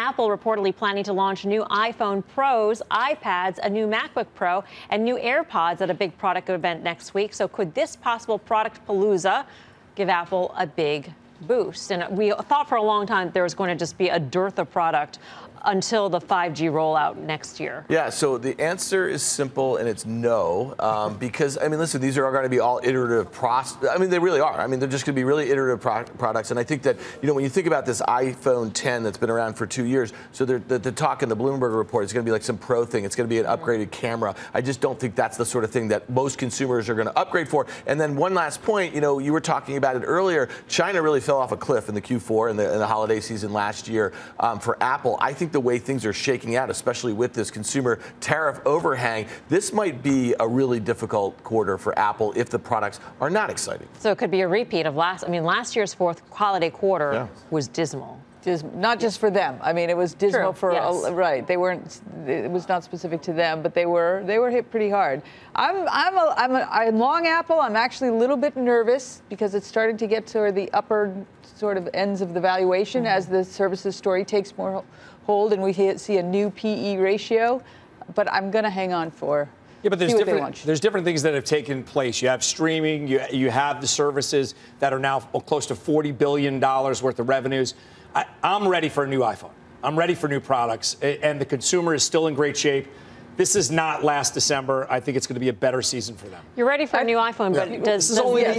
Apple reportedly planning to launch new iPhone Pros, iPads, a new MacBook Pro, and new AirPods at a big product event next week. So could this possible product palooza give Apple a big boost? And we thought for a long time that there was going to just be a dearth of product until the 5G rollout next year. Yeah, so the answer is simple, and it's no, because, I mean, listen, these are going to be all iterative I mean, they really are. I mean, they're just going to be really iterative products, and I think that, you know, when you think about this iPhone 10 that's been around for 2 years, so the talk in the Bloomberg report is going to be like some pro thing. It's going to be an upgraded camera. I just don't think that's the sort of thing that most consumers are going to upgrade for. And then one last point, you know, you were talking about it earlier. China really fell off a cliff in the Q4 in the holiday season last year for Apple. I think the way things are shaking out, especially with this consumer tariff overhang, this might be a really difficult quarter for Apple if the products are not exciting. So it could be a repeat of last year's fourth holiday quarter was dismal. Not just for them. I mean, it was dismal for right. They weren't. It was not specific to them, but they were hit pretty hard. I'm long Apple. I'm actually a little bit nervous because it's starting to get toward the upper sort of ends of the valuation as the services story takes more hold and we see a new PE ratio. But I'm going to hang on for. Yeah, but there's different things that have taken place. You have streaming. You have the services that are now close to $40 billion worth of revenues. I'm ready for a new iPhone. I'm ready for new products, and the consumer is still in great shape. This is not last December. I think it's going to be a better season for them. You're ready for a new iPhone, but this is only the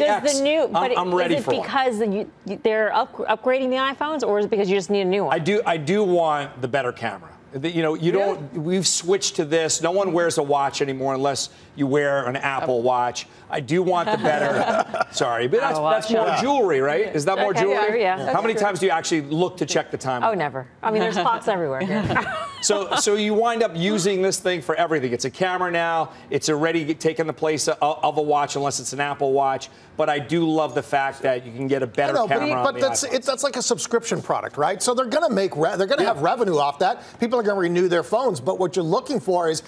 X. I'm ready for one. Is it because they're upgrading the iPhones, or is it because you just need a new one? I do want the better camera. You know, we've switched to this. No one wears a watch anymore unless you wear an Apple Watch. I do want the better. Sorry, but that's more jewelry, right? Is that more jewelry? Yeah. How many times do you actually look to check the time? Oh, never. I mean, there's clocks everywhere here. So you wind up using this thing for everything. It's a camera now. It's already taken the place of a watch, unless it's an Apple Watch. But I do love the fact that you can get a better camera. But that's like a subscription product, right? So they're going to have revenue off that. People are going to renew their phones. But what you're looking for is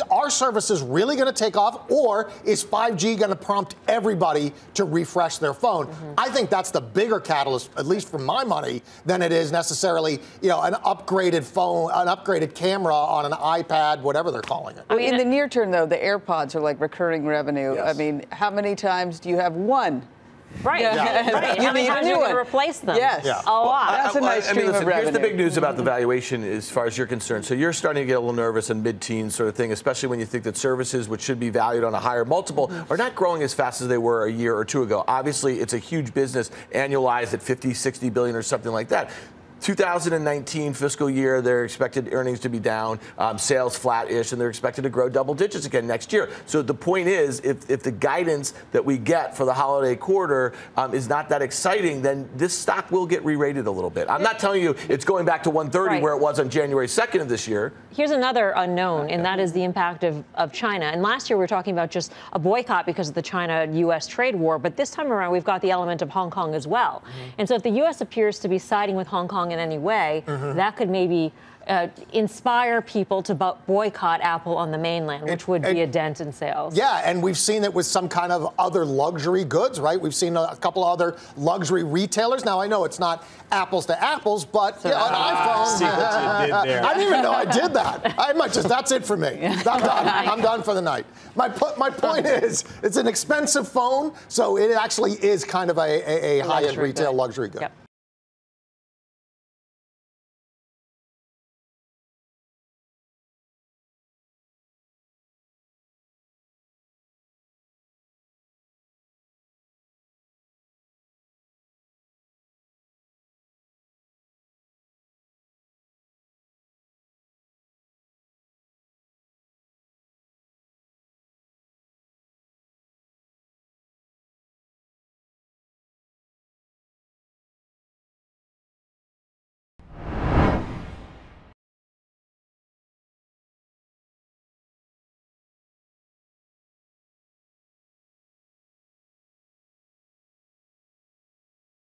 our services really going to take off, or is 5G going to prompt everybody to refresh their phone? I think that's the bigger catalyst, at least for my money, than it is necessarily, you know, an upgraded phone, an upgraded camera on an iPad, whatever they're calling it. I mean, in the near term, though, the AirPods are like recurring revenue. Yes. I mean, how many times do you have one? Right. Right. How many times are you going to replace them? Yes. Yeah. A lot. That's a nice stream of revenue. Here's the big news about the valuation as far as you're concerned. So you're starting to get a little nervous in mid-teens sort of thing, especially when you think that services, which should be valued on a higher multiple, are not growing as fast as they were a year or two ago. Obviously, it's a huge business, annualized at 50, 60 billion or something like that. 2019 fiscal year, they're expected earnings to be down, sales flat-ish, and they're expected to grow double digits again next year. So the point is, if the guidance that we get for the holiday quarter is not that exciting, then this stock will get re-rated a little bit. I'm not telling you it's going back to 130 where it was on January 2nd of this year. Here's another unknown, and that is the impact of China. And last year we were talking about just a boycott because of the China-U.S. trade war, but this time around we've got the element of Hong Kong as well. And so if the U.S. appears to be siding with Hong Kong in any way, that could maybe inspire people to boycott Apple on the mainland, which would be a dent in sales. Yeah, and we've seen it with some kind of other luxury goods, right? We've seen a couple other luxury retailers. Now, I know it's not apples to apples, but an iPhone. See what you did there. I didn't even know I did that. I might just, that's it for me. I'm done. I'm done for the night. My point is, it's an expensive phone, so it actually is kind of a high-end retail luxury good. Yep.